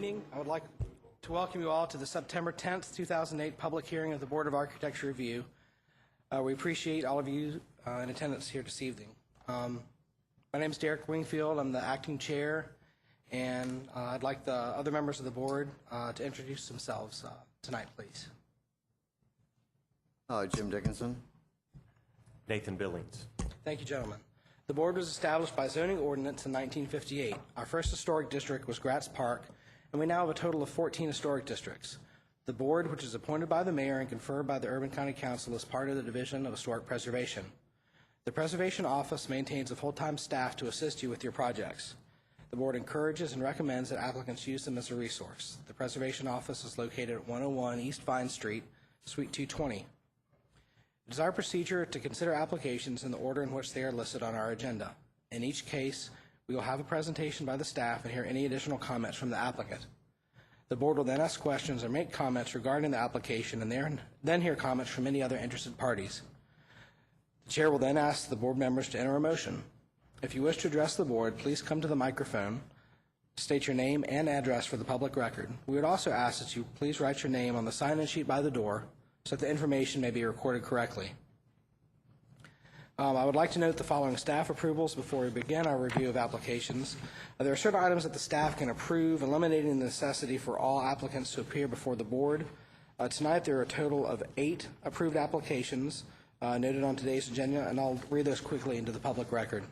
evening. I would like to welcome you all to the September 10th, 2008 public hearing of the Board of Architecture Review. We appreciate all of you in attendance here this evening. My name is Derek Wingfield. I'm the acting chair, and I'd like the other members of the board to introduce themselves tonight, please. Jim Dickinson. Nathan Billings. Thank you, gentlemen. The board was established by zoning ordinance in 1958. Our first historic district was Gratz Park, and we now have a total of 14 historic districts. The board, which is appointed by the mayor and conferred by the Urban County Council, is part of the Division of Historic Preservation. The Preservation Office maintains a full-time staff to assist you with your projects. The board encourages and recommends that applicants use them as a resource. The Preservation Office is located at 101 East Vine Street, Suite 220. It is our procedure to consider applications in the order in which they are listed on our agenda. In each case, we will have a presentation by the staff and hear any additional comments from the applicant. The board will then ask questions or make comments regarding the application and then hear comments from any other interested parties. The chair will then ask the board members to enter a motion. If you wish to address the board, please come to the microphone, state your name and address for the public record. We would also ask that you please write your name on the sign-in sheet by the door so that the information may be recorded correctly. I would like to note the following staff approvals before we begin our review of applications. There are certain items that the staff can approve, eliminating the necessity for all applicants to appear before the board. Tonight there are a total of 8 approved applications noted on today's agenda, and I'll read those quickly into the public record.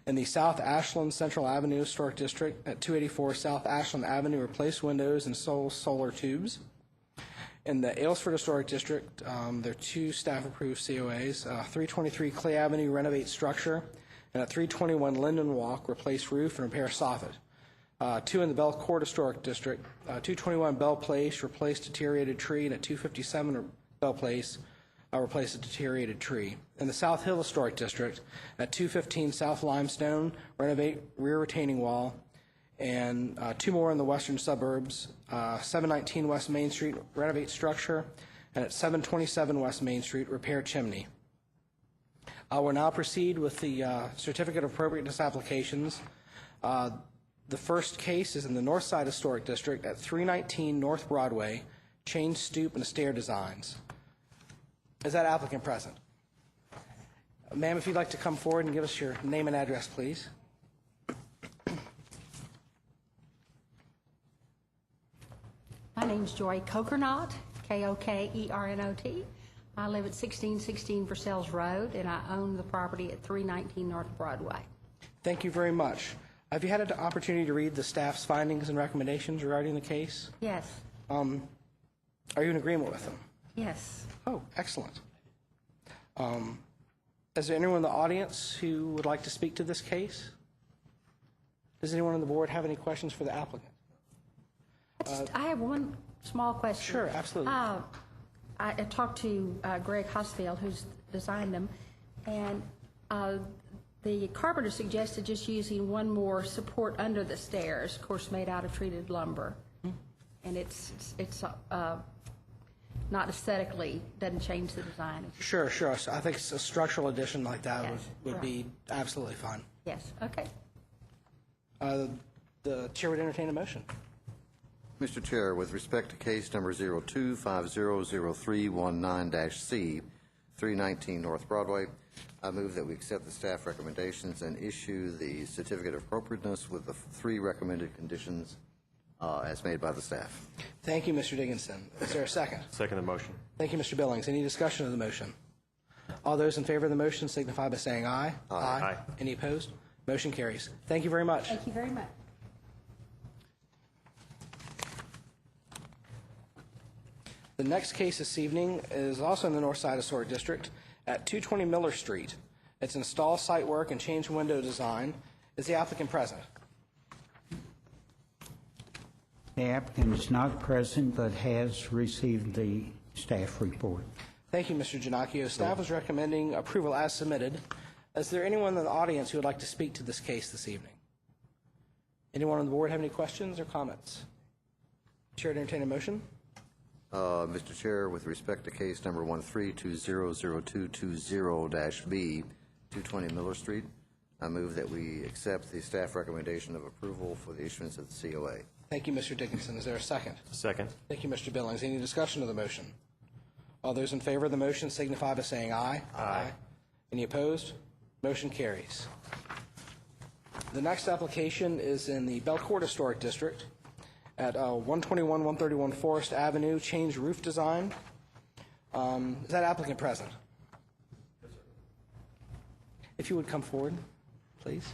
In the South Ashland Central Avenue Historic District at 284 South Ashland Avenue, replace windows and solar tubes. In the Aylesford Historic District, there are 2 staff-approved COAs. 323 Clay Avenue, renovate structure, and at 321 Linden Walk, replace roof and repair soffit. 2 in the Belcourt Historic District, 221 Bell Place, replace deteriorated tree, and at 257 Bell Place, replace a deteriorated tree. In the South Hill Historic District, at 215 South Limestone, renovate rear retaining wall, and 2 more in the western suburbs, 719 West Main Street, renovate structure, and at 727 West Main Street, repair chimney. We'll now proceed with the Certificate of Appropriateness applications. The first case is in the North Side Historic District at 319 North Broadway, chain stoop and stair designs. Is that applicant present? Ma'am, if you'd like to come forward and give us your name and address, please. My name's Joy Kokernot, K-O-K-E-R-N-O-T. I live at 1616 Versailles Road, and I own the property at 319 North Broadway. Thank you very much. Have you had an opportunity to read the staff's findings and recommendations regarding the case? Yes. Are you in agreement with them? Yes. Oh, excellent. Is there anyone in the audience who would like to speak to this case? Does anyone on the board have any questions for the applicant? I have one small question. Sure, absolutely. I talked to Greg Hosfield, who's designed them, and the carpenter suggested just using one more support under the stairs, of course made out of treated lumber. And it's not aesthetically, doesn't change the design. Sure. So I think a structural addition like that Yes, would right. be absolutely fine. Yes, okay. The chair would entertain a motion. Mr. Chair, with respect to case number 02500319-C, 319 North Broadway, I move that we accept the staff recommendations and issue the certificate of appropriateness with the 3 recommended conditions as made by the staff. Thank you, Mr. Dickinson. Is there a second? Second the motion. Thank you, Mr. Billings. Any discussion of the motion? All those in favor of the motion signify by saying aye. Aye. Any opposed? Motion carries. Thank you very much. Thank you very much. The next case this evening is also in the North Side Historic District at 220 Miller Street. It's install site work and change window design. Is the applicant present? The applicant is not present but has received the staff report. Thank you, Mr. Giannacchio. Staff is recommending approval as submitted. Is there anyone in the audience who would like to speak to this case this evening? Anyone on the board have any questions or comments? Chair to entertain a motion. Mr. Chair, with respect to case number 1320220-B, 220 Miller Street, I move that we accept the staff recommendation of approval for the issuance of the COA. Thank you, Mr. Dickinson. Is there a second? Second. Thank you, Mr. Billings. Any discussion of the motion? All those in favor of the motion signify by saying aye. Aye. Any opposed? Motion carries. The next application is in the Belcourt Historic District at 121-131 Forest Avenue, change roof design. Is that applicant present? Yes, sir. If you would come forward, please.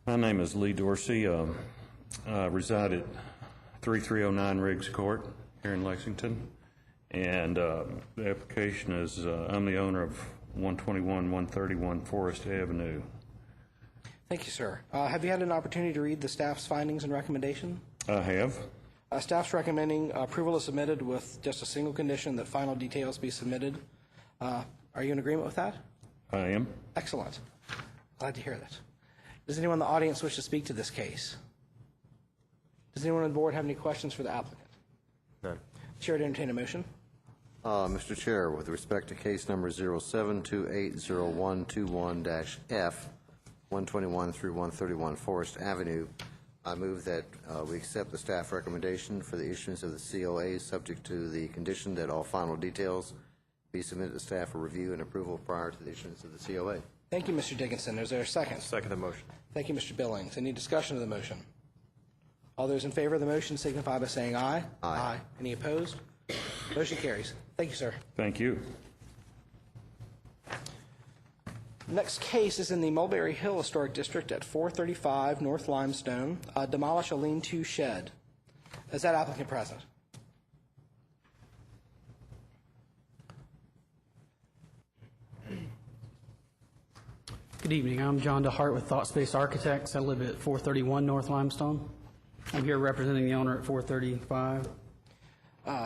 My name is Lee Dorsey. I reside at 3309 Riggs Court here in Lexington. And the application is, I'm the owner of 121-131 Forest Avenue. Thank you, sir. Have you had an opportunity to read the staff's findings and recommendation? I have. Staff's recommending approval is submitted with just a single condition that final details be submitted. Are you in agreement with that? I am. Excellent. Glad to hear that. Does anyone in the audience wish to speak to this case? Does anyone on the board have any questions for the applicant? None. Chair to entertain a motion. Mr. Chair, with respect to case number 07280121-F, 121 through 131 Forest Avenue, I move that we accept the staff recommendation for the issuance of the COA, subject to the condition that all final details be submitted to staff for review and approval prior to the issuance of the COA. Thank you, Mr. Dickinson. Is there a second? Second the motion. Thank you, Mr. Billings. Any discussion of the motion? All those in favor of the motion signify by saying aye. Aye. Any opposed? Motion carries. Thank you, sir. Thank you. Next case is in the Mulberry Hill Historic District at 435 North Limestone. Demolish a lean-to shed. Is that applicant present? Good evening. I'm John DeHart with ThoughtSpace Architects. I live at 431 North Limestone. I'm here representing the owner at 435.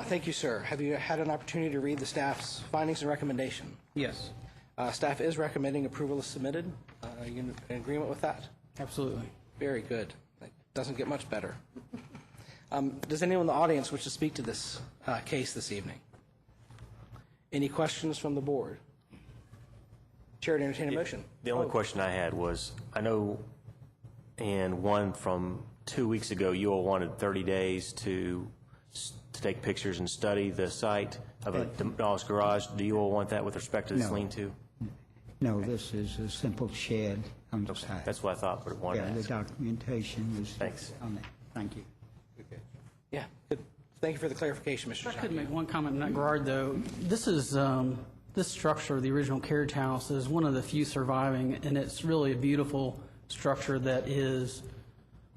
Thank you, sir. Have you had an opportunity to read the staff's findings and recommendation? Yes, Staff is recommending approval is submitted. Are you in agreement with that? absolutely. Very good. That doesn't get much better. Does anyone in the audience wish to speak to this case this evening? Any questions from the board? Chair to entertain a motion. The only question I had was, I know in one from 2 weeks ago, you all wanted 30 days to take pictures and study the site of a demolished garage. Do you all want that with respect to this No. lean-to? No, this is a simple shed on the side. That's what I thought, but wanted Yeah, to the ask. documentation was Thanks. on that. Thank you. Yeah, good. Thank you for the clarification, Mr. I could Johnson. make one comment in that regard, though. This is, this structure, the original carriage house, is one of the few surviving, and it's really a beautiful structure that is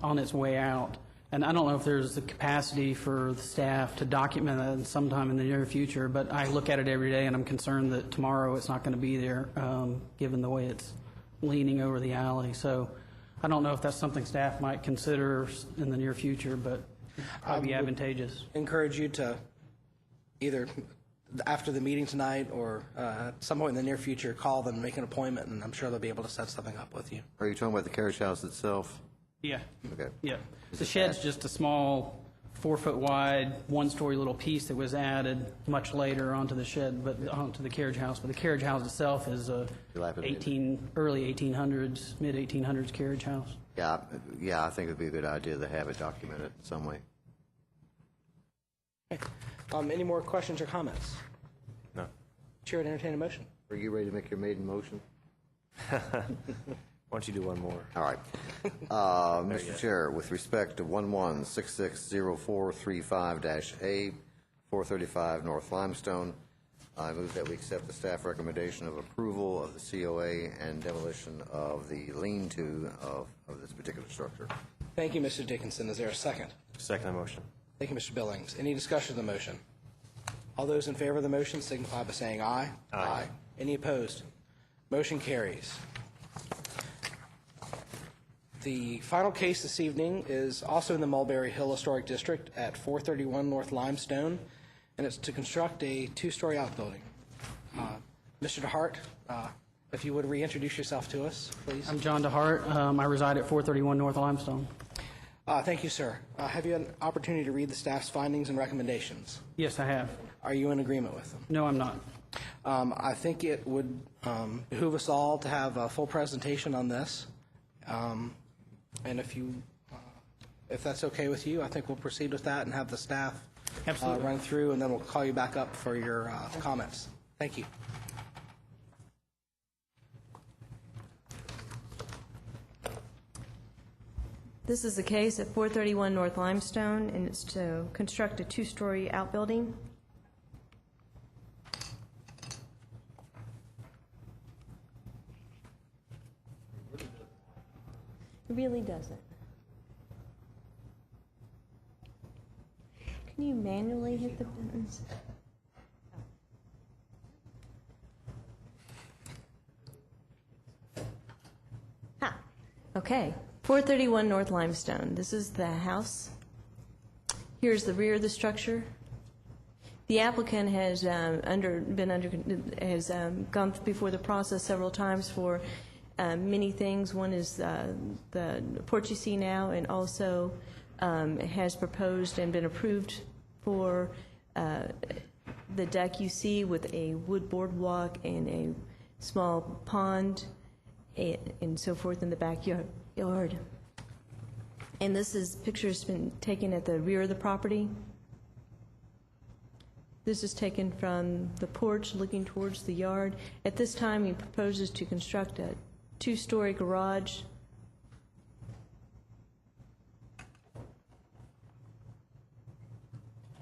on its way out. And I don't know if there's the capacity for the staff to document that sometime in the near future, but I look at it every day, and I'm concerned that tomorrow it's not going to be there, given the way it's leaning over the alley. So I don't know if that's something staff might consider in the near future, but probably advantageous. Encourage you to either after the meeting tonight or at some point in the near future, call them, make an appointment, and I'm sure they'll be able to set something up with you. Are you talking about the carriage house itself? Yeah. Okay. Yeah. The shed's just a small 4-foot wide, one-story little piece that was added much later onto the shed, but onto the carriage house. But the carriage house itself is a Dilapidated. early 1800s, mid 1800s carriage house. Yeah, I think it'd be a good idea to have it documented in some way. Okay. Any more questions or comments? No. Chair to entertain a motion. Are you ready to make your maiden motion? Why don't you do one more? All right. Mr. Chair, with respect to 11660435-A, 435 North Limestone, I move that we accept the staff recommendation of approval of the COA and demolition of the lean-to of this particular structure. Thank you, Mr. Dickinson. Is there a second? Second the motion. Thank you, Mr. Billings. Any discussion of the motion? All those in favor of the motion signify by saying aye. Aye. Any opposed? Motion carries. The final case this evening is also in the Mulberry Hill Historic District at 431 North Limestone, and it's to construct a two-story outbuilding. Mr. DeHart, if you would reintroduce yourself to us, please. I'm John DeHart. I reside at 431 North Limestone. Thank you, sir. Have you had an opportunity to read the staff's findings and recommendations? Yes, I have. Are you in agreement with them? No, I'm not. I think it would behoove us all to have a full presentation on this. And if you if that's okay with you, I think we'll proceed with that and have the staff Absolutely. run through, and then we'll call you back up for your comments. Thank you. This is the case at 431 North Limestone, and it's to construct a two-story outbuilding. It really doesn't. Can you manually hit the buttons? Ha, okay. 431 North Limestone. This is the house. Here's the rear of the structure. The applicant has gone before the process several times for many things. One is the porch you see now, and also has proposed and been approved for the deck you see with a wood boardwalk and a small pond and so forth in the backyard. And this is pictures been taken at the rear of the property. This is taken from the porch looking towards the yard. At this time, he proposes to construct a two-story garage.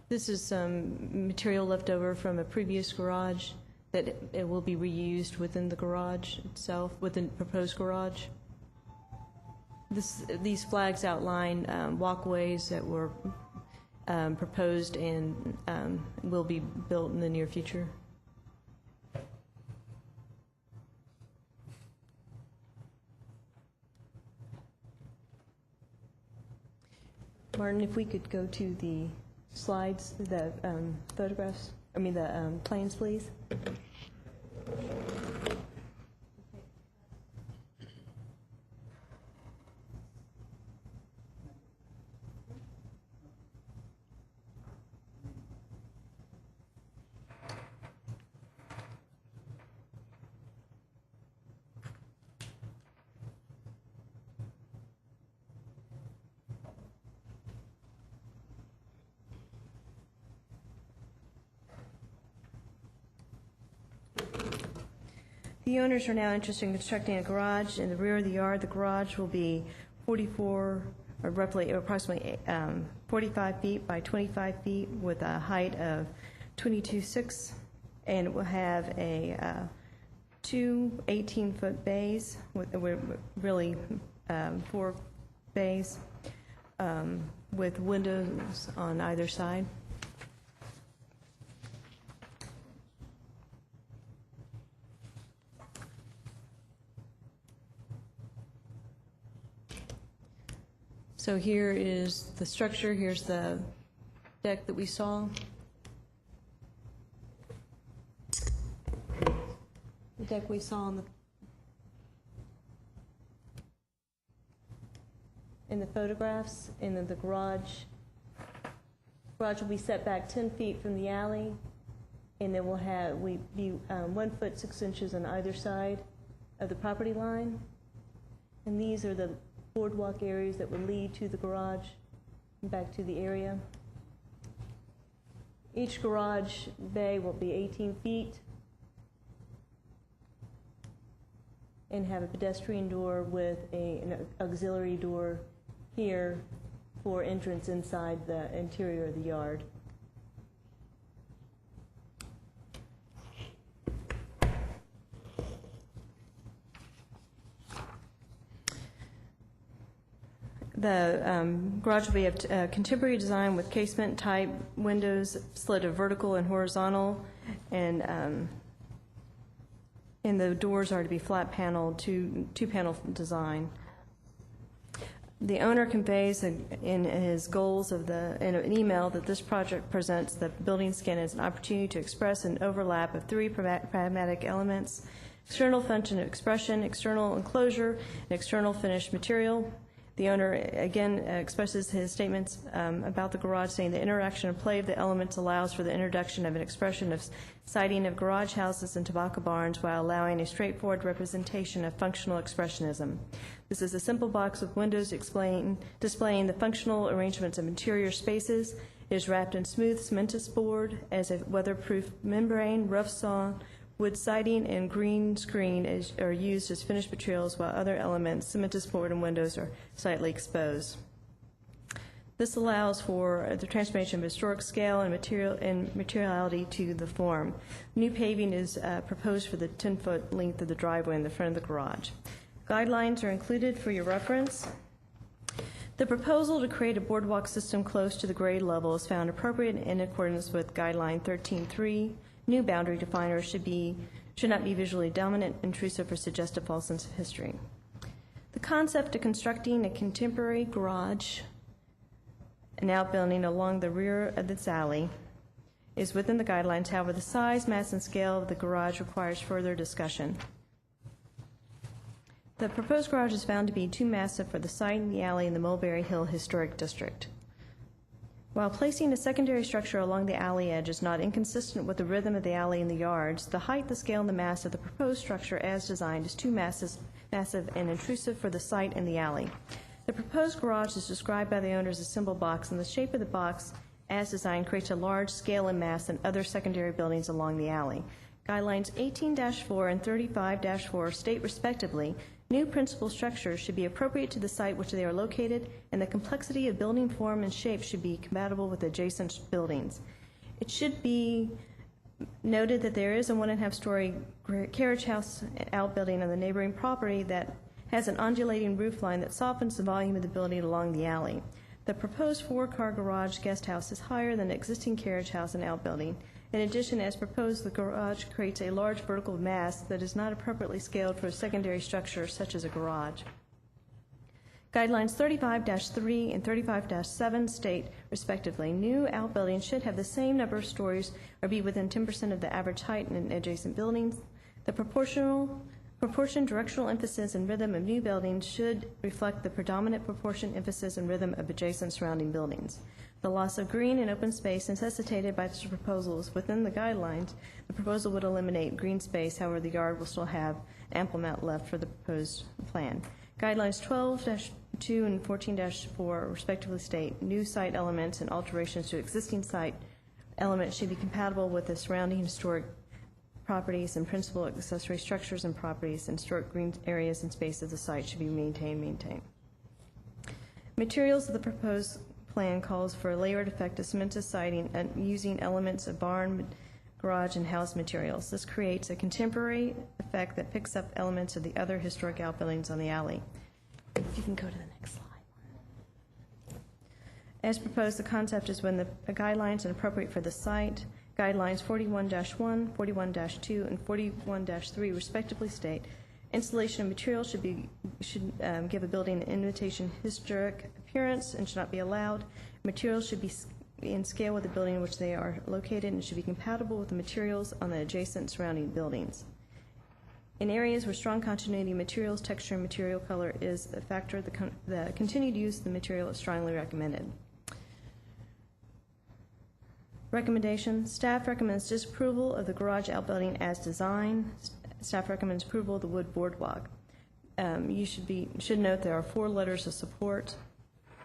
This is some material left over from a previous garage that it will be reused within the garage itself, within the proposed garage. These flags outline walkways that were proposed and will be built in the near future. Martin, if we could go to the slides, the photographs, the plans, please. The owners are now interested in constructing a garage in the rear of the yard. The garage will be approximately 45 feet by 25 feet with a height of 22.6, and it will have two 18-foot bays, really 4 bays with windows on either side. So here is the structure, here's the deck that we saw. The deck we saw in the photographs, and then the garage. Garage will be set back 10 feet from the alley, and then we'll be 1 foot 6 inches on either side of the property line. And these are the boardwalk areas that would lead to the garage and back to the area. Each garage bay will be 18 feet and have a pedestrian door with an auxiliary door here for entrance inside the interior of the yard. The garage will be a contemporary design with casement-type windows, split of vertical and horizontal, and the doors are to be flat-paneled, two-panel design. The owner conveys in his goals in an email that this project presents the building skin as an opportunity to express an overlap of 3 pragmatic elements: external function of expression, external enclosure, and external finished material. The owner, again, expresses his statements about the garage, saying the interaction and play of the elements allows for the introduction of an expression of siding of garage houses and tobacco barns while allowing a straightforward representation of functional expressionism. This is a simple box with windows displaying the functional arrangements of interior spaces. It is wrapped in smooth cementous board as a weatherproof membrane, rough sawn, wood siding, and green screen are used as finished materials, while other elements, cementous board and windows, are slightly exposed. This allows for the transformation of historic scale and materiality to the form. New paving is proposed for the 10-foot length of the driveway in the front of the garage. Guidelines are included for your reference. The proposal to create a boardwalk system close to the grade level is found appropriate in accordance with Guideline 13.3. New boundary definers should not be visually dominant, intrusive, or suggest a false sense of history. The concept of constructing a contemporary garage, an outbuilding along the rear of this alley, is within the guidelines. However, the size, mass, and scale of the garage requires further discussion. The proposed garage is found to be too massive for the site in the alley in the Mulberry Hill Historic District. While placing a secondary structure along the alley edge is not inconsistent with the rhythm of the alley and the yards, the height, the scale, and the mass of the proposed structure as designed is too massive and intrusive for the site and the alley. The proposed garage is described by the owner as a symbol box, and the shape of the box as designed creates a large scale and mass than other secondary buildings along the alley. Guidelines 18-4 and 35-4 state respectively, new principal structures should be appropriate to the site which they are located, and the complexity of building form and shape should be compatible with adjacent buildings. It should be noted that there is a 1.5-story carriage house outbuilding on the neighboring property that has an undulating roof line that softens the volume of the building along the alley. The proposed 4-car garage guest house is higher than the existing carriage house and outbuilding. In addition, as proposed, the garage creates a large vertical mass that is not appropriately scaled for a secondary structure such as a garage. Guidelines 35-3 and 35-7 state, respectively, new outbuildings should have the same number of stories or be within 10% of the average height in adjacent buildings. The proportion, directional emphasis, and rhythm of new buildings should reflect the predominant proportion, emphasis, and rhythm of adjacent surrounding buildings. The loss of green and open space necessitated by this proposal is within the guidelines. The proposal would eliminate green space, however, the yard will still have ample amount left for the proposed plan. Guidelines 12-2 and 14-4 respectively state new site elements and alterations to existing site elements should be compatible with the surrounding historic properties and principal accessory structures and properties, and historic green areas and space of the site should be maintained. Materials of the proposed plan calls for a layered effect of cementous siding and using elements of barn, garage, and house materials. This creates a contemporary effect that picks up elements of the other historic outbuildings on the alley. If you can go to the next slide. As proposed, the concept is when the guidelines are appropriate for the site. Guidelines 41-1, 41-2, and 41-3 respectively state installation of materials should give a building an invitation historic appearance and should not be allowed. Materials should be in scale with the building in which they are located and should be compatible with the materials on the adjacent surrounding buildings. In areas where strong continuity of materials, texture, and material color is a factor, the continued use of the material is strongly recommended. Recommendation: staff recommends disapproval of the garage outbuilding as designed. Staff recommends approval of the wood boardwalk. You should note there are 4 letters of support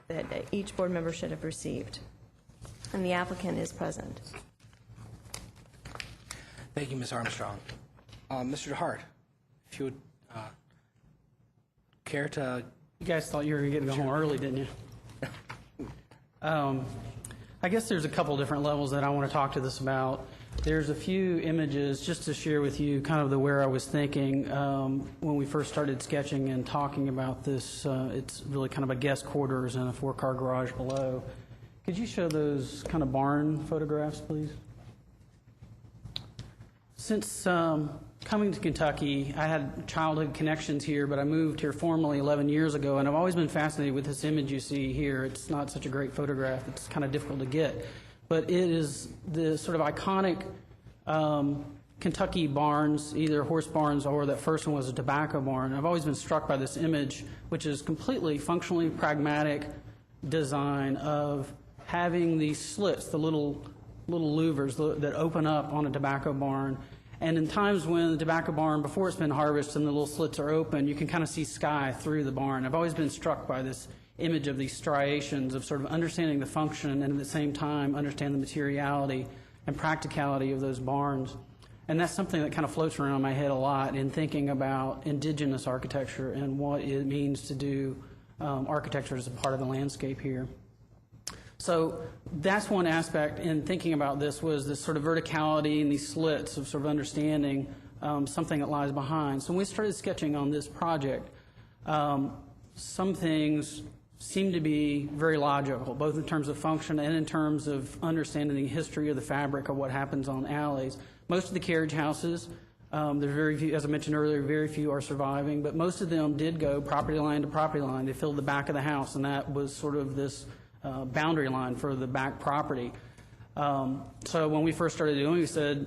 that each board member should have received, and the applicant is present. Thank you, Ms. Armstrong. Mr. DeHart, if you would care to... You guys thought you were going to get to go home early, didn't you? I guess there's a couple different levels that I want to talk to this about. There's a few images just to share with you kind of where I was thinking when we first started sketching and talking about this. It's really kind of a guest quarters and a 4-car garage below. Could you show those kind of barn photographs, please? Since coming to Kentucky, I had childhood connections here, but I moved here formally 11 years ago, and I've always been fascinated with this image you see here. It's not such a great photograph. It's kind of difficult to get. But it is the sort of iconic Kentucky barns, either horse barns or that first one was a tobacco barn. I've always been struck by this image, which is completely functionally pragmatic design of having these slits, the little louvers that open up on a tobacco barn. And in times when the tobacco barn, before it's been harvested and the little slits are open, you can kind of see sky through the barn. I've always been struck by this image of these striations of sort of understanding the function and at the same time understand the materiality and practicality of those barns. And that's something that kind of floats around my head a lot in thinking about indigenous architecture and what it means to do architecture as a part of the landscape here. So that's one aspect in thinking about this, was this sort of verticality and these slits of sort of understanding something that lies behind. So when we started sketching on this project, some things seem to be very logical, both in terms of function and in terms of understanding the history of the fabric of what happens on alleys. Most of the carriage houses, there's very few, as I mentioned earlier, very few are surviving, but most of them did go property line to property line. They filled the back of the house, and that was sort of this boundary line for the back property. So when we first started doing it, we said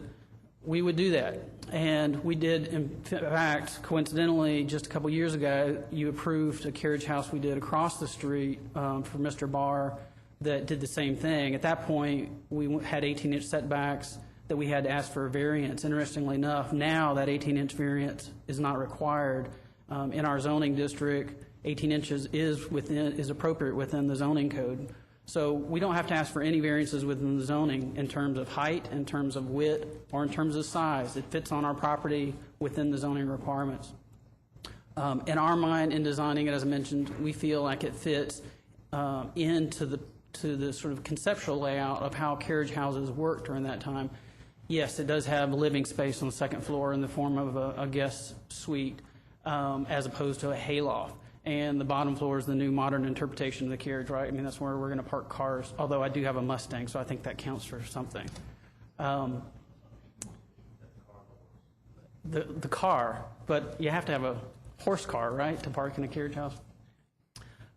we would do that. And we did, in fact, coincidentally, just a couple years ago, you approved a carriage house we did across the street for Mr. Barr that did the same thing. At that point, we had 18-inch setbacks that we had to ask for a variance. Interestingly enough, now that 18-inch variance is not required. In our zoning district, 18 inches is appropriate within the zoning code. So we don't have to ask for any variances within the zoning in terms of height, in terms of width, or in terms of size. It fits on our property within the zoning requirements. In our mind, in designing it, as I mentioned, we feel like it fits into the sort of conceptual layout of how carriage houses worked during that time. Yes, it does have living space on the second floor in the form of a guest suite as opposed to a hayloft. And the bottom floor is the new modern interpretation of the carriage, right? I mean, that's where we're going to park cars, although I do have a Mustang, so I think that counts for something. The car, but you have to have a horse car, right, to park in a carriage house?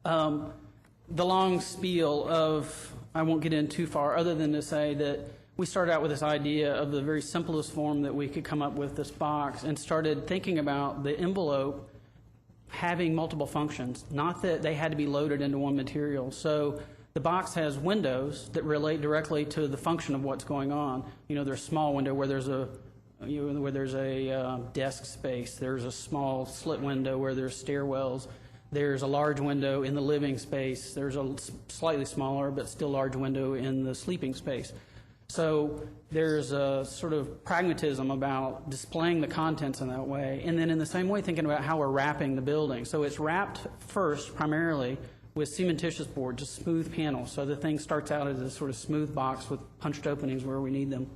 The long spiel of, I won't get in too far, other than to say that we started out with this idea of the very simplest form that we could come up with, this box, and started thinking about the envelope having multiple functions, not that they had to be loaded into one material. So the box has windows that relate directly to the function of what's going on. You know, there's a small window where there's a desk space. There's a small slit window where there's stairwells. There's a large window in the living space. There's a slightly smaller but still large window in the sleeping space. So there's a sort of pragmatism about displaying the contents in that way, and then in the same way thinking about how we're wrapping the building. So it's wrapped first primarily with cementitious board, just smooth panels. So the thing starts out as a sort of smooth box with punched openings where we need them.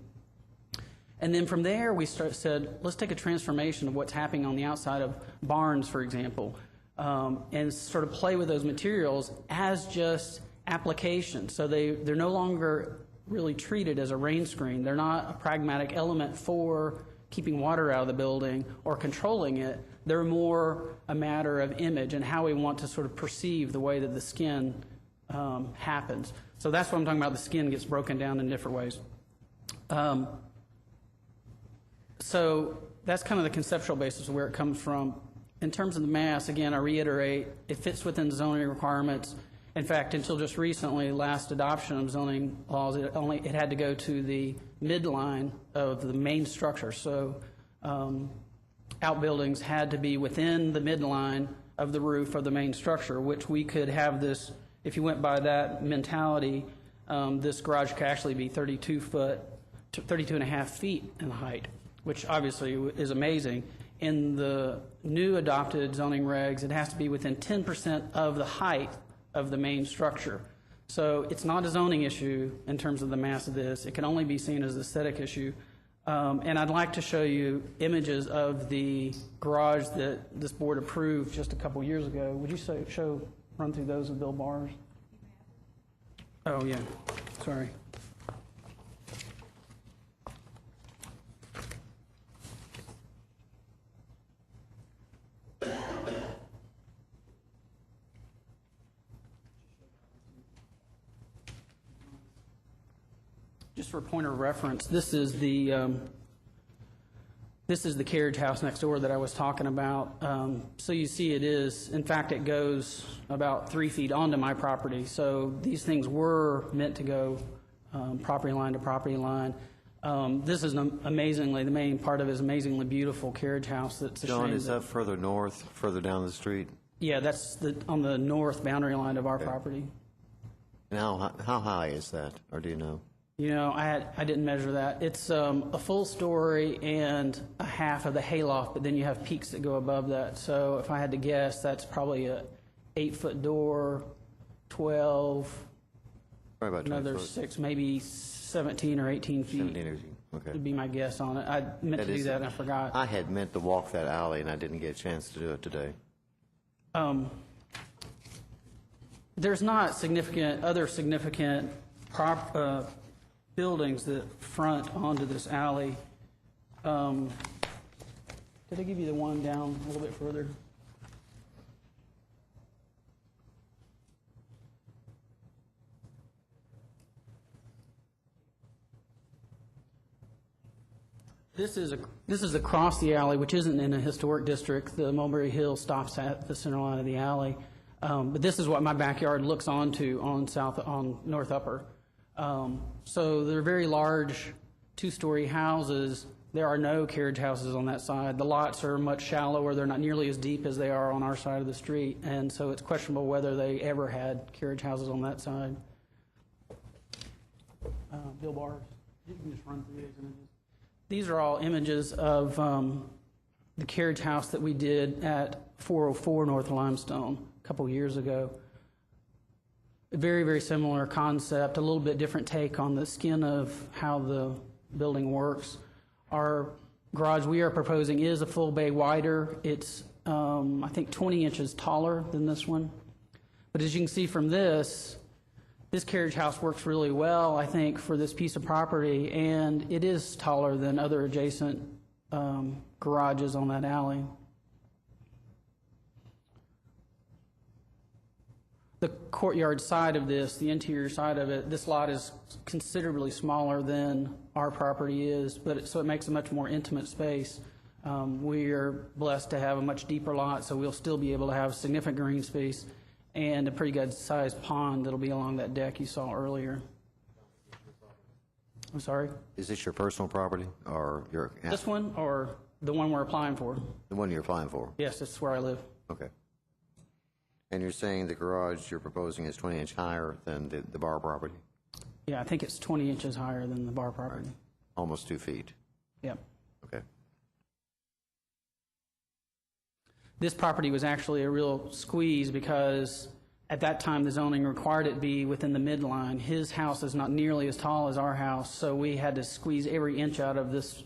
And then from there we said, let's take a transformation of what's happening on the outside of barns, for example, and sort of play with those materials as just applications. So they're no longer really treated as a rain screen. They're not a pragmatic element for keeping water out of the building or controlling it. They're more a matter of image and how we want to sort of perceive the way that the skin happens. So that's what I'm talking about. The skin gets broken down in different ways. So that's kind of the conceptual basis of where it comes from. In terms of the mass, again, I reiterate, it fits within zoning requirements. In fact, until just recently, last adoption of zoning laws, it had to go to the midline of the main structure. So outbuildings had to be within the midline of the roof of the main structure, which we could have this, if you went by that mentality, this garage could actually be 32 and a half feet in height, which obviously is amazing. In the new adopted zoning regs, it has to be within 10% of the height of the main structure. So it's not a zoning issue in terms of the mass of this. It can only be seen as an aesthetic issue. And I'd like to show you images of the garage that this board approved just a couple years ago. Would you run through those with Bill Barrs? Oh, yeah. Sorry. Just for a point of reference, this is the This is the carriage house next door that I was talking about. So you see it is, in fact, it goes about 3 feet onto my property. So these things were meant to go property line to property line. This is amazingly, the main part of it is amazingly beautiful carriage house that's a shame. John, is that further north, further down the street? Yeah, that's on the north boundary line of our property. And how high is that, or do you know? You know, I didn't measure that. It's a full story and a half of the hayloft, but then you have peaks that go above that. So if I had to guess, that's probably a 8-foot door, 12, Probably about 20 another foot. 6, maybe 17 or 18 feet 17 or 18, okay. would be my guess on it. I meant to do is- that and I forgot. I had meant to walk that alley, and I didn't get a chance to do it today. There's not other significant buildings that front onto this alley. Did I give you the one down a little bit further? This is across the alley, which isn't in a historic district. The Mulberry Hill stops at the center line of the alley. But this is what my backyard looks onto on North Upper. So they're very large 2-story houses. There are no carriage houses on that side. The lots are much shallower. They're not nearly as deep as they are on our side of the street. And so it's questionable whether they ever had carriage houses on that side. Bill Bars, you can just run through these images. These are all images of the carriage house that we did at 404 North Limestone a couple years ago. Very, very similar concept, a little bit different take on the skin of how the building works. Our garage we are proposing is a full bay wider. It's, I think, 20 inches taller than this one. But as you can see from this carriage house works really well, I think, for this piece of property, and it is taller than other adjacent garages on that alley. The courtyard side of this, the interior side of it, this lot is considerably smaller than our property is, but so it makes a much more intimate space. We are blessed to have a much deeper lot, so we'll still be able to have significant green space and a pretty good sized pond that'll be along that deck you saw earlier. I'm sorry? Is this your personal property or your? This one or the one we're applying for? The one you're applying for? Yes, this is where I live. Okay. And you're saying the garage you're proposing is 20 inch higher than the bar property? Yeah, I think it's 20 inches higher than the bar property. Almost 2 feet? Yep. Okay. This property was actually a real squeeze because at that time the zoning required it be within the midline. His house is not nearly as tall as our house, so we had to squeeze every inch out of this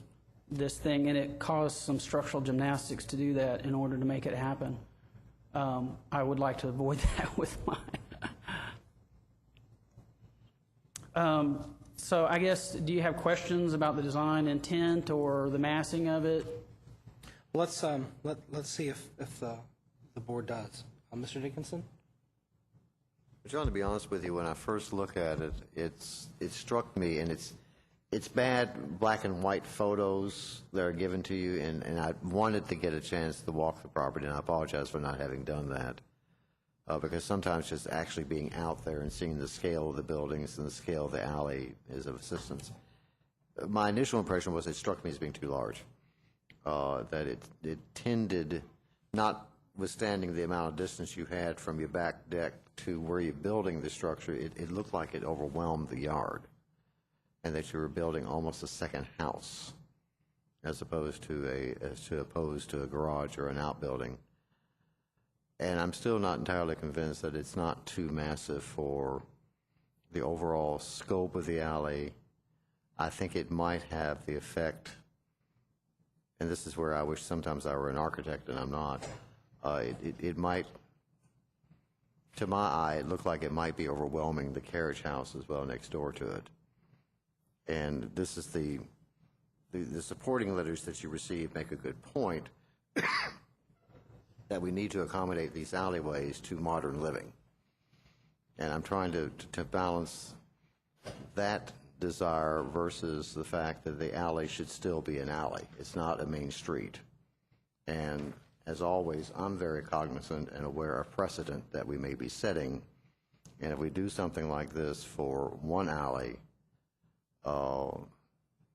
thing, and it caused some structural gymnastics to do that in order to make it happen. I would like to avoid that with mine. So I guess, do you have questions about the design intent or the massing of it? Let's see if the board does. Mr. Dickinson? John, to be honest with you, when I first look at it, it struck me, and it's bad black and white photos that are given to you, and I wanted to get a chance to walk the property, and I apologize for not having done that, because sometimes just actually being out there and seeing the scale of the buildings and the scale of the alley is of assistance. My initial impression was it struck me as being too large, that it tended, notwithstanding the amount of distance you had from your back deck to where you're building the structure, it looked like it overwhelmed the yard, and that you were building almost a second house as opposed to a garage or an outbuilding. And I'm still not entirely convinced that it's not too massive for the overall scope of the alley. I think it might have the effect, and this is where I wish sometimes I were an architect and I'm not, it might, to my eye, it looked like it might be overwhelming the carriage house as well next door to it. And this is the supporting letters that you receive make a good point that we need to accommodate these alleyways to modern living. And I'm trying to balance that desire versus the fact that the alley should still be an alley. It's not a main street. And as always, I'm very cognizant and aware of precedent that we may be setting. And if we do something like this for one alley,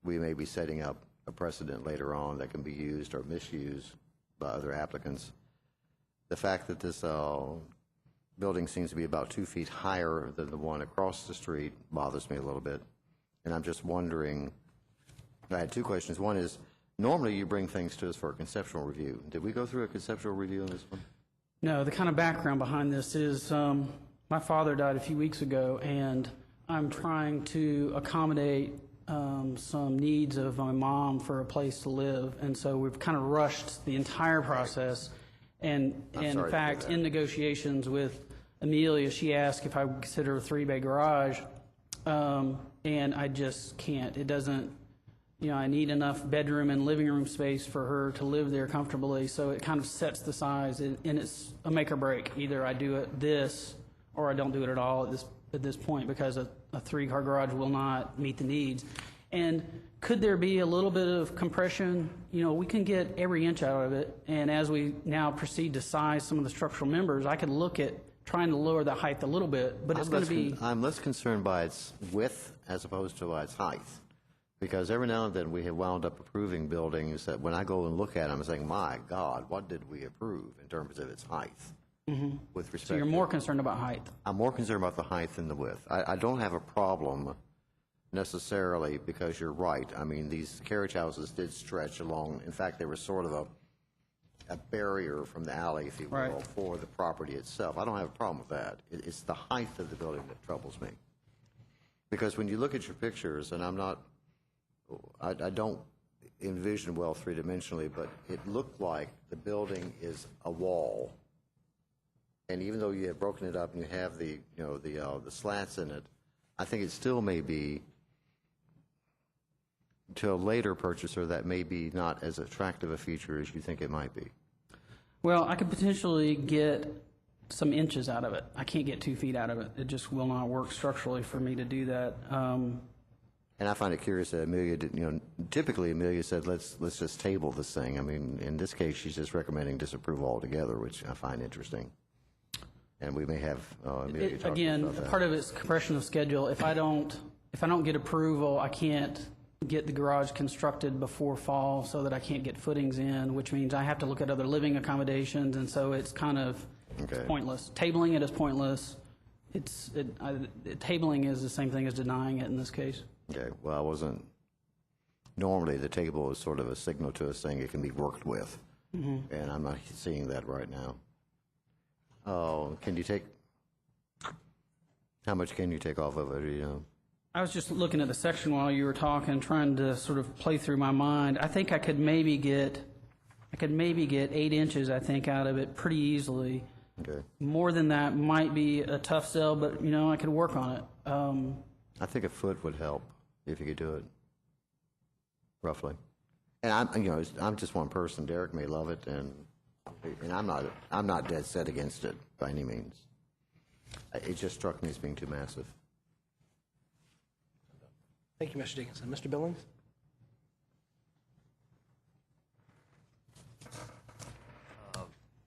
we may be setting up a precedent later on that can be used or misused by other applicants. The fact that this building seems to be about 2 feet higher than the one across the street bothers me a little bit. And I'm just wondering, I had two questions. One is, normally you bring things to us for a conceptual review. Did we go through a conceptual review on this one? No, the kind of background behind this is my father died a few weeks ago, and I'm trying to accommodate some needs of my mom for a place to live. And so we've kind of rushed the entire process. And in fact, in negotiations with Amelia, she asked if I would consider a 3-bay garage, and I just can't. It doesn't, I need enough bedroom and living room space for her to live there comfortably, so it kind of sets the size, and it's a make or break. Either I do it this, or I don't do it at all at this point, because a 3-car garage will not meet the needs. And could there be a little bit of compression? We can get every inch out of it, and as we now proceed to size some of the structural members, I could look at trying to lower the height a little bit, but it's going to be... I'm less concerned by its width as opposed to by its height, because every now and then we have wound up approving buildings that when I go and look at them, I'm saying, my God, what did we approve in terms of its height? With respect So you're more concerned about height? I'm more concerned about the height than the width. I don't have a problem necessarily, because you're right. I mean, these carriage houses did stretch along. In fact, they were sort of a barrier from the alley, if you will, Right. for the property itself. I don't have a problem with that. It's the height of the building that troubles me. Because when you look at your pictures, and I don't envision well three-dimensionally, but it looked like the building is a wall. And even though you have broken it up and you have the slats in it, I think it still may be, to a later purchaser, that may be not as attractive a feature as you think it might be. Well, I could potentially get some inches out of it. I can't get 2 feet out of it. It just will not work structurally for me to do that. And I find it curious that Amelia did, typically Amelia said, let's just table this thing. I mean, in this case, she's just recommending disapproval altogether, which I find interesting. And we may have Amelia talk Again, about that. part of it's compression of schedule. If I don't get approval, I can't get the garage constructed before fall, so that I can't get footings in, which means I have to look at other living accommodations, and so it's kind of it's pointless. Tabling it is pointless. Tabling is the same thing as denying it in this case. Okay, well, I wasn't, normally the table is sort of a signal to us saying it can be worked with, and I'm not seeing that right now. Oh, how much can you take off of it, I was just looking at the section while you were talking, trying to sort of play through my mind. I think I could maybe get 8 inches, I think, out of it pretty easily. Okay. More than that might be a tough sell, but, I could work on it. I think a foot would help if you could do it, roughly. And I'm just one person. Derek may love it, and I'm not dead set against it by any means. It just struck me as being too massive. Thank you, Mr. Dickinson. Mr. Billings?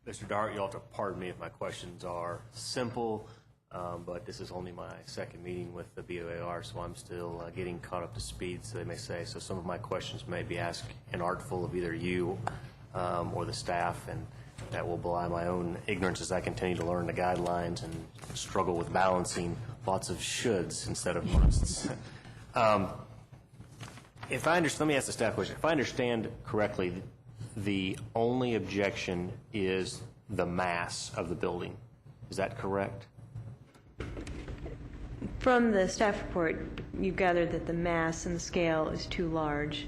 Mr. Dart, you'll have to pardon me if my questions are simple, but this is only my second meeting with the BOAR, so I'm still getting caught up to speed, so they may say. So some of my questions may be asked inartful of either you or the staff, and that will belie my own ignorance as I continue to learn the guidelines and struggle with balancing lots of shoulds instead of musts. Let me ask the staff question. If I understand correctly, the only objection is the mass of the building. Is that correct? From the staff report, you gathered that the mass and the scale is too large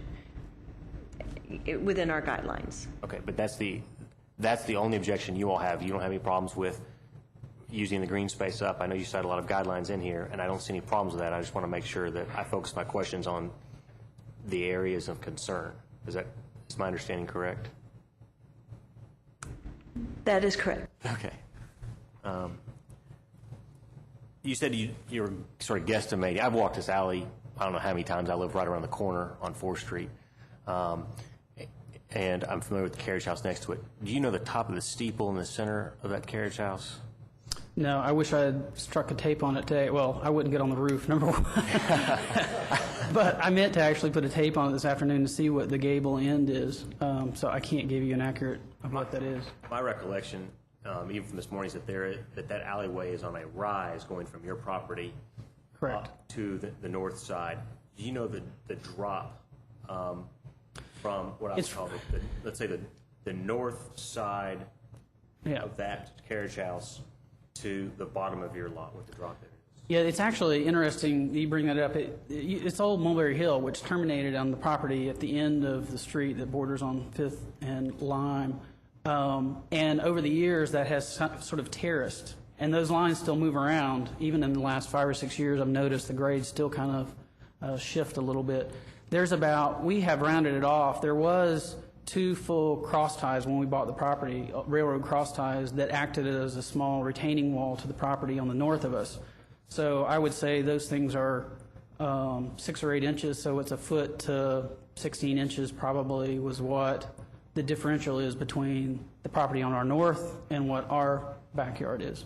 within our guidelines. Okay, but that's the only objection you all have. You don't have any problems with using the green space up. I know you cite a lot of guidelines in here, and I don't see any problems with that. I just want to make sure that I focus my questions on the areas of concern. Is my understanding correct? That is correct. Okay. You said you were sort of guesstimating. I've walked this alley I don't know how many times. I live right around the corner on 4th Street. And I'm familiar with the carriage house next to it. Do you know the top of the steeple in the center of that carriage house? No, I wish I had struck a tape on it today. Well, I wouldn't get on the roof, number one. But I meant to actually put a tape on it this afternoon to see what the gable end is. So I can't give you an accurate of what that is. My recollection, even from this morning, is that that alleyway is on a rise going from your property Correct. up to the north side. Do you know the drop from what I would call let's say the north side Yeah. of that carriage house to the bottom of your lot, what the drop there is? Yeah, it's actually interesting you bring that up. It's Old Mulberry Hill, which terminated on the property at the end of the street that borders on 5th and Lime. And over the years, that has sort of terraced. And those lines still move around. Even in the last 5 or 6 years, I've noticed the grades still kind of shift a little bit. We have rounded it off. There was 2 full cross ties when we bought the property, railroad cross ties, that acted as a small retaining wall to the property on the north of us. So I would say those things are 6 or 8 inches, so it's a foot to 16 inches probably was what the differential is between the property on our north and what our backyard is.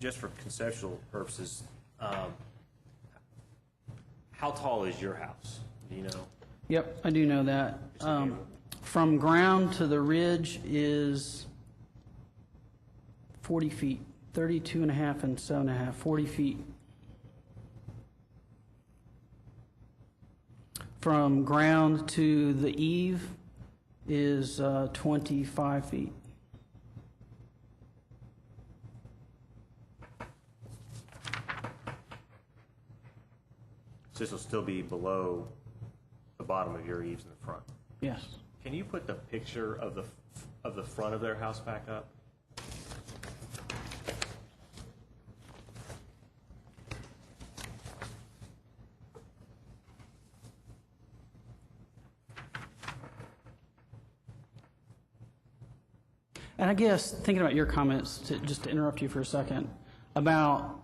Just for conceptual purposes, how tall is your house? Do you know? Yep, I do know that. From ground to the ridge is 40 feet, 32 and a half and 7.5, 40 feet. From ground to the eave is 25 feet. So this will still be below the bottom of your eaves in the front. Yes. Can you put the picture of the front of their house back up? And I guess, thinking about your comments, just to interrupt you for a second, about,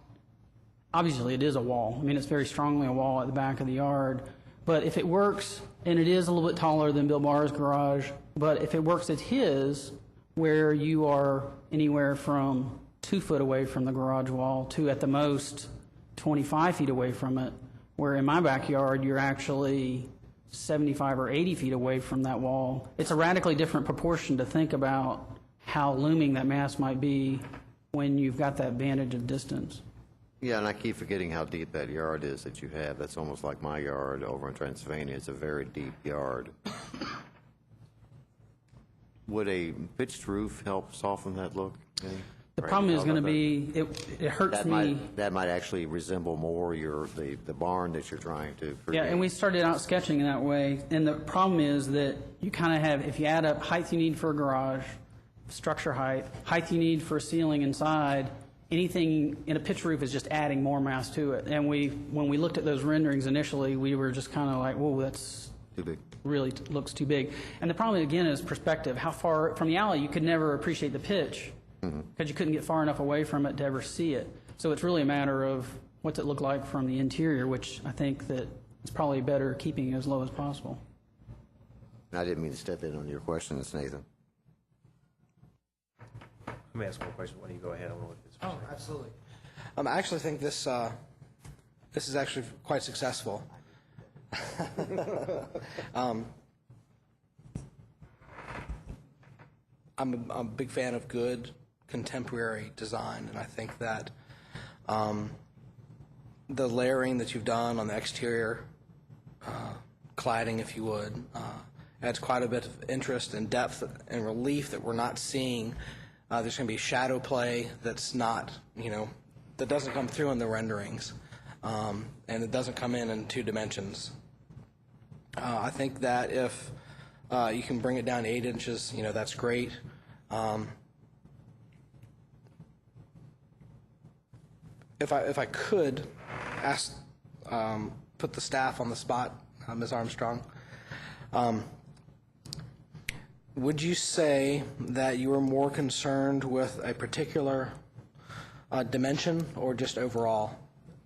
obviously it is a wall. I mean, it's very strongly a wall at the back of the yard. But if it works, and it is a little bit taller than Bill Barr's garage, but if it works at his, where you are anywhere from 2 foot away from the garage wall to at the most 25 feet away from it, where in my backyard you're actually 75 or 80 feet away from that wall, it's a radically different proportion to think about how looming that mass might be when you've got that vantage of distance. Yeah, and I keep forgetting how deep that yard is that you have. That's almost like my yard over in Transylvania. It's a very deep yard. Would a pitched roof help soften that look? The problem is going to be, it hurts me. That might actually resemble more the barn that you're trying to create. Yeah, and we started out sketching in that way, and the problem is that you kind of have, if you add up height you need for a garage, structure height you need for a ceiling inside, anything in a pitch roof is just adding more mass to it. And when we looked at those renderings initially, we were just kind of like, whoa, that's Too big. really looks too big. And the problem again is perspective. How far from the alley, you could never appreciate the pitch because you couldn't get far enough away from it to ever see it. So it's really a matter of what's it look like from the interior, which I think that it's probably better keeping as low as possible. I didn't mean to step in on your questions, Nathan. Let me ask one question. Why don't you go ahead? I want to look at this. Oh, absolutely. I actually think this is actually quite successful. I'm a big fan of good contemporary design, and I think that the layering that you've done on the exterior, cladding, if you would, adds quite a bit of interest and depth and relief that we're not seeing. There's going to be shadow play that's not, that doesn't come through in the renderings, and it doesn't come in 2 dimensions. I think that if you can bring it down to 8 inches, that's great. If I could ask put the staff on the spot, Ms. Armstrong. Would you say that you were more concerned with a particular dimension or just overall?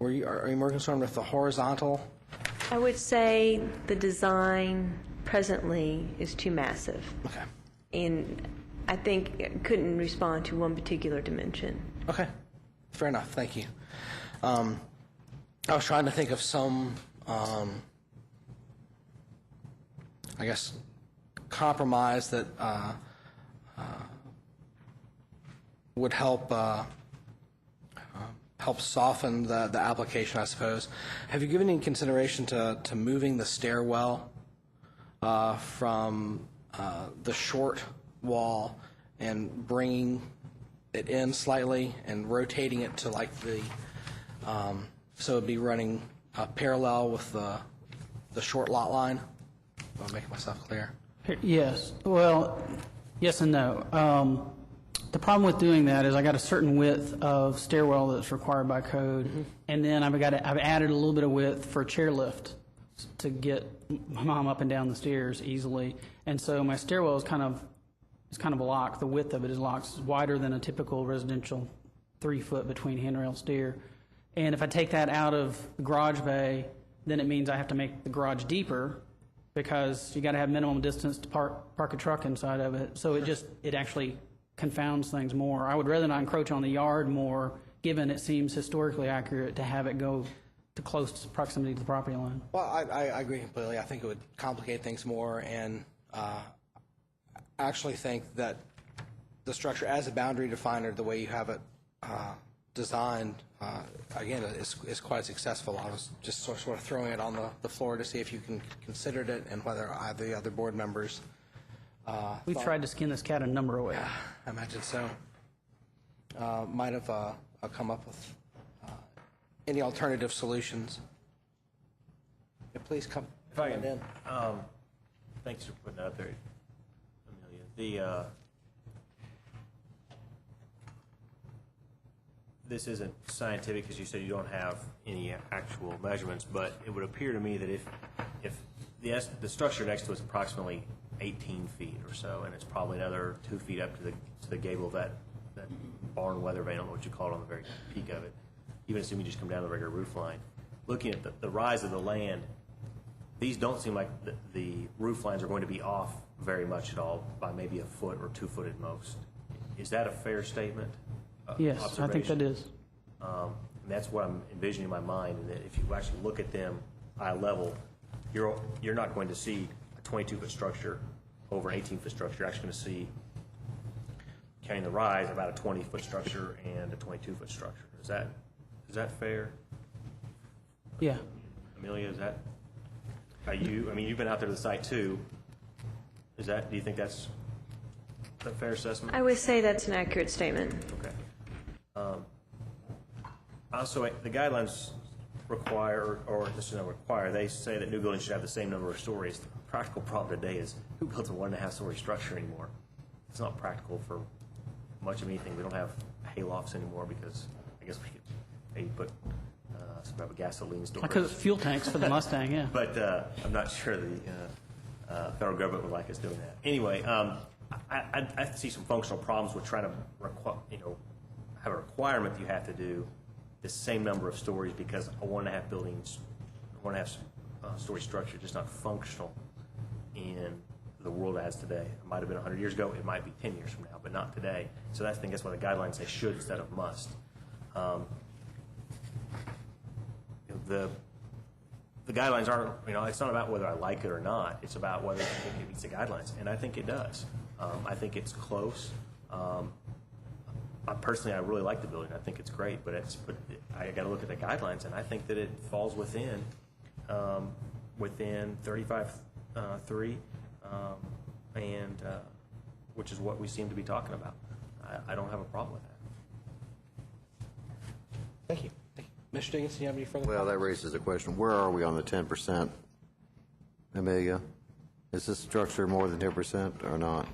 Are you more concerned with the horizontal? I would say the design presently is too massive. Okay. And I think it couldn't respond to one particular dimension. Okay. Fair enough. Thank you. I was trying to think of some, I guess, compromise that would help soften the application, I suppose. Have you given any consideration to moving the stairwell from the short wall and bringing it in slightly and rotating it to like the, so it'd be running parallel with the short lot line? I'll make myself clear. Yes. Well, yes and no. The problem with doing that is I got a certain width of stairwell that's required by code, and then I've added a little bit of width for chairlift to get my mom up and down the stairs easily. And so my stairwell is kind of locked. The width of it is locked. It's wider than a typical residential 3-foot between handrail stair. And if I take that out of the garage bay, then it means I have to make the garage deeper, because you got to have minimum distance to park a truck inside of it. So it actually confounds things more. I would rather not encroach on the yard more, given it seems historically accurate to have it go to close proximity to the property line. Well, I agree completely. I think it would complicate things more, and I actually think that the structure as a boundary definer, the way you have it designed, again, is quite successful. I was just sort of throwing it on the floor to see if you considered it and whether either the other board members We've tried to skin this cat a number of ways. I imagine so. Might have come up with any alternative solutions. Yeah, please come. If I can, in. thanks for putting that up there, Amelia. This isn't scientific, because you said you don't have any actual measurements, but it would appear to me that if the structure next to it is approximately 18 feet or so, and it's probably another 2 feet up to the gable of that barn weather vane, I don't know what you call it, on the very peak of it, even assuming you just come down the regular roof line. Looking at the rise of the land, these don't seem like the roof lines are going to be off very much at all, by maybe a foot or 2 foot at most. Is that a fair statement? Yes, I think that is. And that's what I'm envisioning in my mind, and that if you actually look at them eye level, you're not going to see a 22-foot structure over an 18-foot structure. You're actually going to see, counting the rise, about a 20-foot structure and a 22-foot structure. Is that fair? Yeah. Amelia, is that? You've been out there to the site too. Do you think that's a fair assessment? I would say that's an accurate statement. Okay. Also, the guidelines require, or just not require, they say that new buildings should have the same number of stories. The practical problem today is, who builds a 1.5-story structure anymore? It's not practical for much of anything. We don't have haylofts anymore because I guess we could maybe put some type of gasoline storage. I could fuel tanks for the Mustang, yeah. But I'm not sure the federal government would like us doing that. Anyway, I see some functional problems with trying to have a requirement that you have to do the same number of stories, because a 1.5 story structure is just not functional in the world as today. It might have been 100 years ago, it might be 10 years from now, but not today. So I think that's why the guidelines say should instead of must. The guidelines aren't, it's not about whether I like it or not. It's about whether I think it meets the guidelines, and I think it does. I think it's close. Personally, I really like the building. I think it's great, but I got to look at the guidelines, and I think that it falls within 35.3, and which is what we seem to be talking about. I don't have a problem with that. Thank you. Mr. Diggins, do you have any further Well, comments? that raises a question. Where are we on the 10%, Amelia? Is this structure more than 10% or not?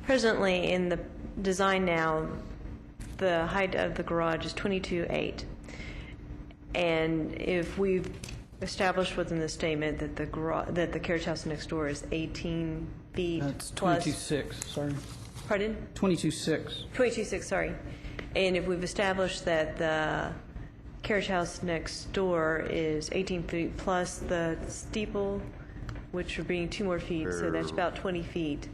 Presently, in the design now, the height of the garage is 22.8. And if we've established within the statement that that the carriage house next door is 18 feet That's plus... 22.6, sorry. Pardon? 22.6. 22.6, sorry. And if we've established that the carriage house next door is 18 feet plus the steeple, which would bring 2 more feet, so that's about 20 feet.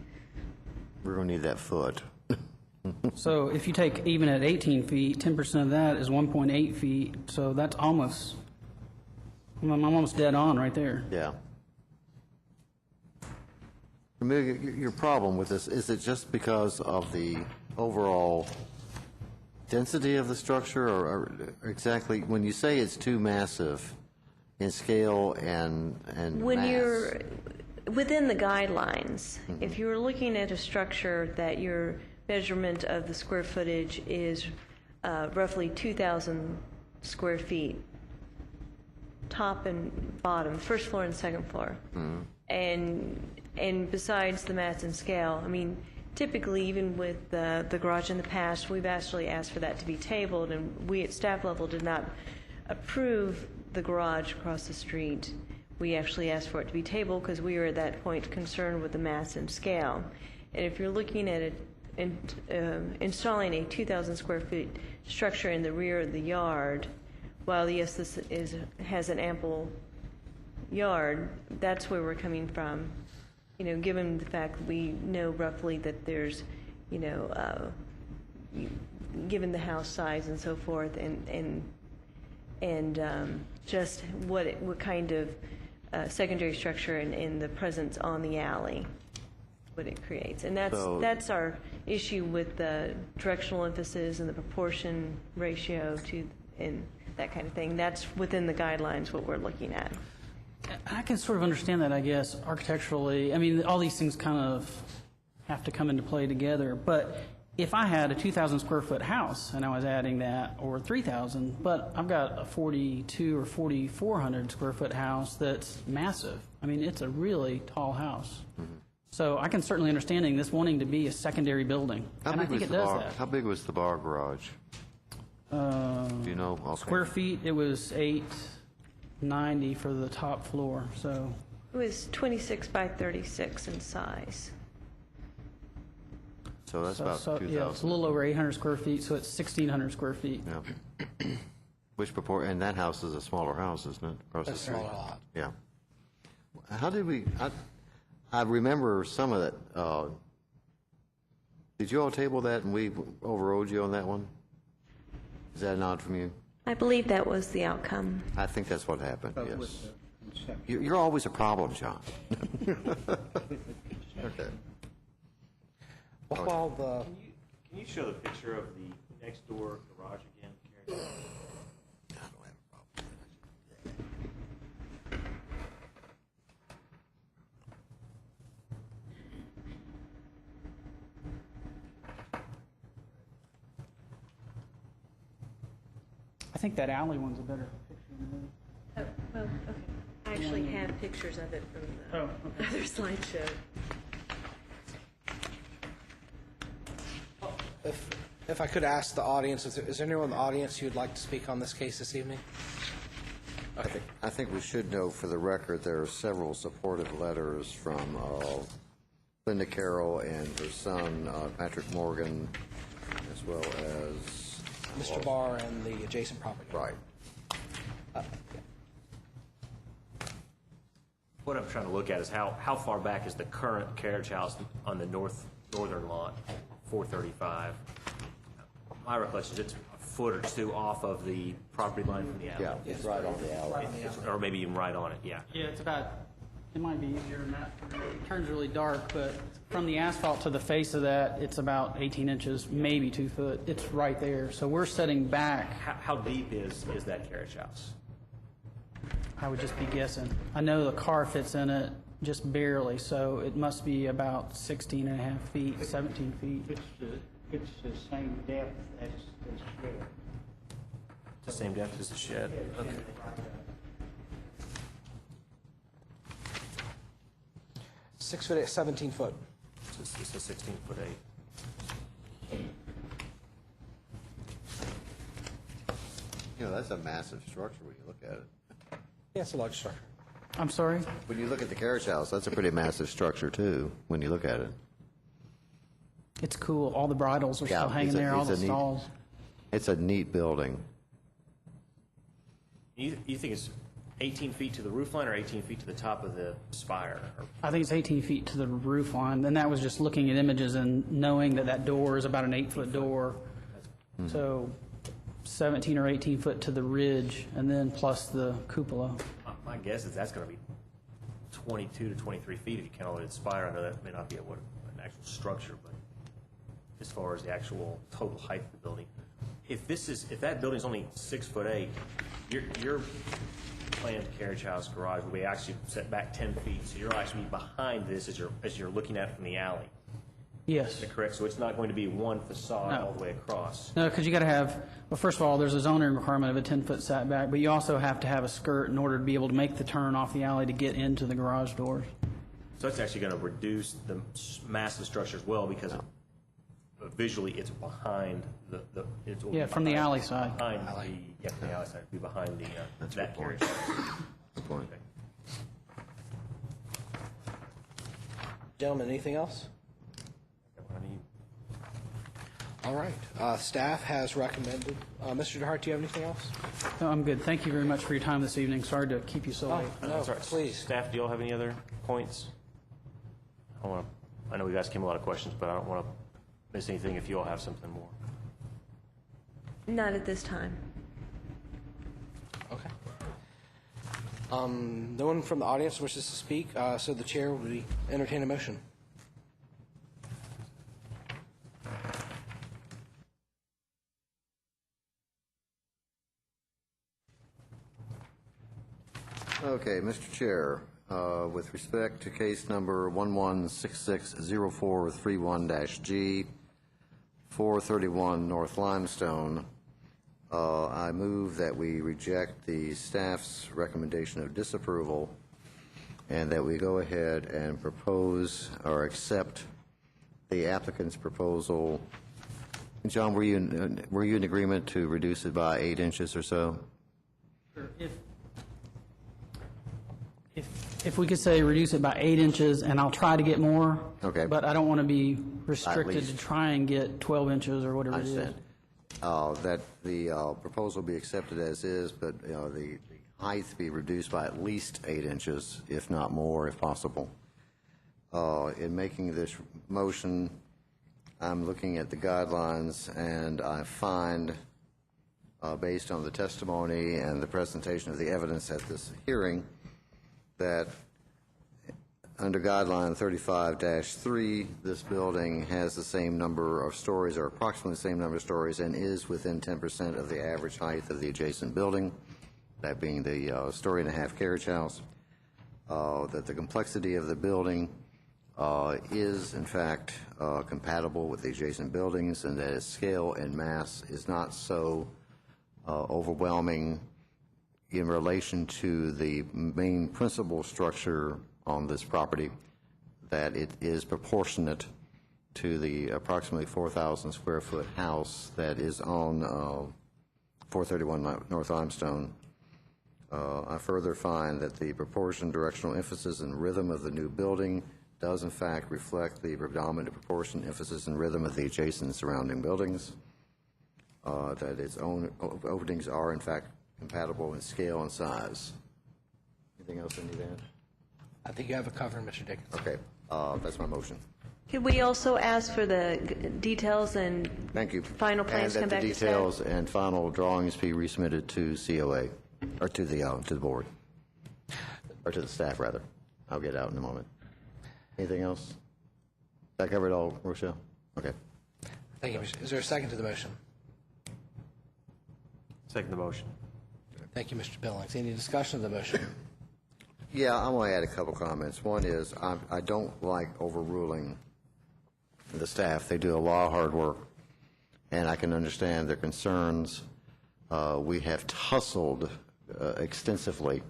We're going to need that foot. So if you take even at 18 feet, 10% of that is 1.8 feet, so that's almost, I'm almost dead on right there. Yeah. Amelia, your problem with this, is it just because of the overall density of the structure, or exactly, when you say it's too massive in scale and When mass? you're within the guidelines, if you're looking at a structure that your measurement of the square footage is roughly 2,000 square feet, top and bottom, first floor and second floor, and besides the mass and scale, I mean, typically, even with the garage in the past, we've actually asked for that to be tabled, and we at staff level did not approve the garage across the street. We actually asked for it to be tabled because we were at that point concerned with the mass and scale. And if you're looking at it, installing a 2,000 square feet structure in the rear of the yard, while yes, this has an ample yard, that's where we're coming from. You know, given the fact that we know roughly that there's, you know, given the house size and so forth, and just what kind of secondary structure and the presence on the alley, what it creates, and that's our issue with the directional emphasis and the proportion ratio to and that kind of thing. That's within the guidelines what we're looking at. I can sort of understand that, I guess, architecturally. I mean, all these things kind of have to come into play together. But if I had a 2,000 square foot house and I was adding that, or 3,000, but I've got a 42 or 4,400 square foot house that's massive. I mean, it's a really tall house. So I can certainly understanding this wanting to be a secondary building. And I think it does that. How big was the bar garage? Do you know? Okay. Square feet, it was 890 for the top floor, so. It was 26 by 36 in size. So that's about 2,000. Yeah, it's a little over 800 square feet, so it's 1,600 square feet. Yeah. And that house is a smaller house, isn't it? Across the That's a street. smaller lot. Yeah. How did we, I remember some of that. Did you all table that and we overrode you on that one? Is that a nod from you? I believe that was the outcome. I think that's what happened, But yes. with the conception. You're always a problem, John. Okay. While the, Can you show the picture of the next door garage again, Karen? I think that alley one's a better picture. Oh, well, okay. I actually have pictures of it from the Oh, okay. other slideshow. if I could ask the audience, is there anyone in the audience who would like to speak on this case this evening? I think we should note for the record, there are several supportive letters from Linda Carroll and her son, Patrick Morgan, as well as... Mr. Barr and the adjacent property. Right. What I'm trying to look at is how far back is the current carriage house on the northern lot, 435? My recollection is it's a foot or two off of the property line from the alley. Yeah, it's right on the alley. Or maybe even right on it, yeah. Yeah, it's about, it might be easier than that. It turns really dark, but from the asphalt to the face of that, it's about 18 inches, maybe 2 foot. It's right there. So we're setting back, How deep is that carriage house? I would just be guessing. I know the car fits in it just barely, so it must be about 16 and a half feet, 17 feet. It's the same depth as the shed. The same depth as the shed? Okay. 6 foot, 17 foot. So it's a 16'8". You know, that's a massive structure when you look at it. Yeah, it's a large structure. I'm sorry? When you look at the carriage house, that's a pretty massive structure, too, when you look at it. It's cool. All the bridles are Yeah, still hanging it's a- there, all it's the a neat- stalls. It's a neat building. You think it's 18 feet to the roof line or 18 feet to the top of the spire? Or- I think it's 18 feet to the roof line, and that was just looking at images and knowing that that door is about an 8-foot door. So 17 or 18 foot to the ridge, and then plus the cupola. My guess is that's going to be 22 to 23 feet if you count all the spire. I know that may not be an actual structure, but as far as the actual total height of the building. If that building's only 6'8", your planned carriage house garage will be actually set back 10 feet. So you'll actually be behind this as you're looking at it from the alley. Yes. Is that correct? So it's not going to be one facade No. all the way across. No, because you got to have, well, first of all, there's a zoning requirement of a 10-foot setback, but you also have to have a skirt in order to be able to make the turn off the alley to get into the garage doors. So that's actually going to reduce the mass of the structure as well because visually it's behind the it's Yeah, from the behind- alley side. Behind from the alley side, it'd be behind that carriage. Good point. Gentlemen, anything else? All right. Staff has recommended. Mr. DeHart, do you have anything else? No, I'm good. Thank you very much for your time this evening. Sorry to keep you so late. No, That's all right. please. Staff, do you all have any other points? I know you guys came a lot of questions, but I don't want to miss anything if you all have something more. Not at this time. Okay. No one from the audience wishes to speak, so the chair will entertain a motion. Okay, Mr. Chair, with respect to case number 11660431-G, 431 North Limestone, I move that we reject the staff's recommendation of disapproval and that we go ahead and propose or accept the applicant's proposal. John, were you in agreement to reduce it by 8 inches or so? If we could say reduce it by 8 inches, and I'll try to get more. Okay. But I don't want to be restricted least. to try and get 12 inches or whatever I it is. understand. That the proposal be accepted as is, but the height be reduced by at least 8 inches, if not more, if possible. In making this motion, I'm looking at the guidelines, and I find, based on the testimony and the presentation of the evidence at this hearing, that under guideline 35-3, this building has the same number of stories, or approximately the same number of stories, and is within 10% of the average height of the adjacent building, that being the story-and-a-half carriage house, that the complexity of the building is, in fact, compatible with the adjacent buildings, and that its scale and mass is not so overwhelming in relation to the main principal structure on this property, that it is proportionate to the approximately 4,000 square foot house that is on 431 North Limestone. I further find that the proportion, directional emphasis, and rhythm of the new building does in fact reflect the predominant proportion, emphasis, and rhythm of the adjacent surrounding buildings, that its own openings are in fact compatible in scale and size. Anything else I need to add? I think you have it covered, Mr. Dickens. Okay, that's my motion. Could we also ask for the details and Thank you. final plans come back And to that the staff? details and final drawings be resubmitted to COA, or to the board, or to the staff, rather. I'll get out in a moment. Anything else? That covered all, Rochelle? Okay. Thank you. Is there a second to the motion? Second the motion. Thank you, Mr. Billings. Any discussion of the motion? Yeah, I want to add a couple comments. One is, I don't like overruling the staff. They do a lot of hard work, and I can understand their concerns. We have tussled extensively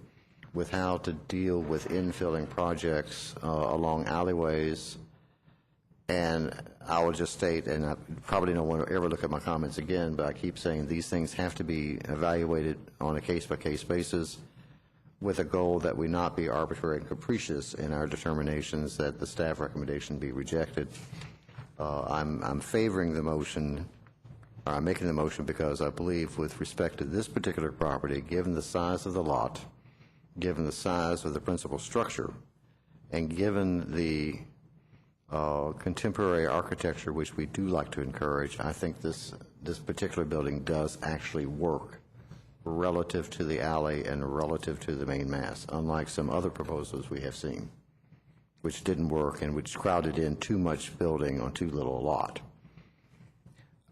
with how to deal with infilling projects along alleyways And I will just state, and I probably don't want to ever look at my comments again, but I keep saying these things have to be evaluated on a case-by-case basis with a goal that we not be arbitrary and capricious in our determinations that the staff recommendation be rejected. I'm favoring the motion, or I'm making the motion because I believe with respect to this particular property, given the size of the lot, given the size of the principal structure, and given the contemporary architecture, which we do like to encourage, I think this particular building does actually work relative to the alley and relative to the main mass, unlike some other proposals we have seen, which didn't work and which crowded in too much building on too little a lot.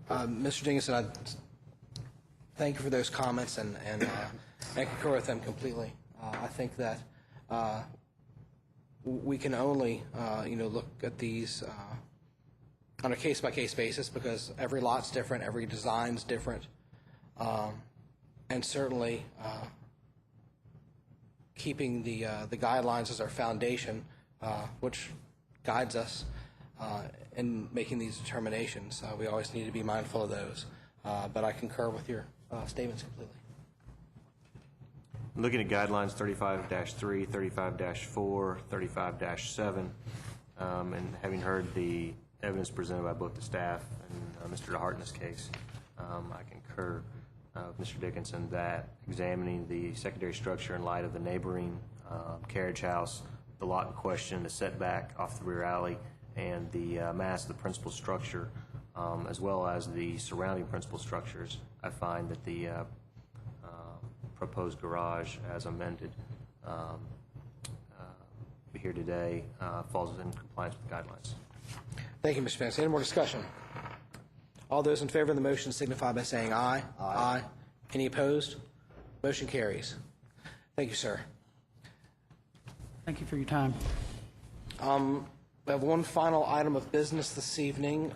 Mr. Dickinson, I thank you for those comments, and I concur with them completely. I think that we can only, look at these on a case-by-case basis because every lot's different, every design's different, and certainly keeping the guidelines as our foundation, which guides us in making these determinations. We always need to be mindful of those, but I concur with your statements completely. Looking at guidelines 35-3, 35-4, 35-7, and having heard the evidence presented by both the staff and Mr. DeHart in this case, I concur with Mr. Dickinson that examining the secondary structure in light of the neighboring carriage house, the lot in question, the setback off the rear alley, and the mass of the principal structure, as well as the surrounding principal structures, I find that the proposed garage as amended here today falls in compliance with guidelines. Thank you, Mr. Vance. Any more discussion? All those in favor of the motion signify by saying aye. Aye. Any opposed? Motion carries. Thank you, sir. Thank you for your time. We have one final item of business this evening,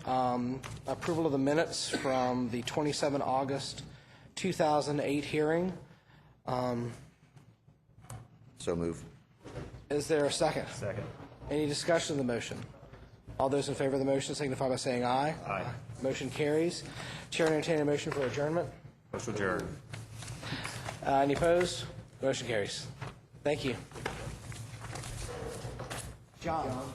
approval of the minutes from the 27 August 2008 hearing. So move. Is there a second? Second. Any discussion of the motion? All those in favor of the motion signify by saying aye. Aye. Motion carries. Chair entertain a motion for adjournment. Motion adjourned. Any opposed? Motion carries. Thank you. John.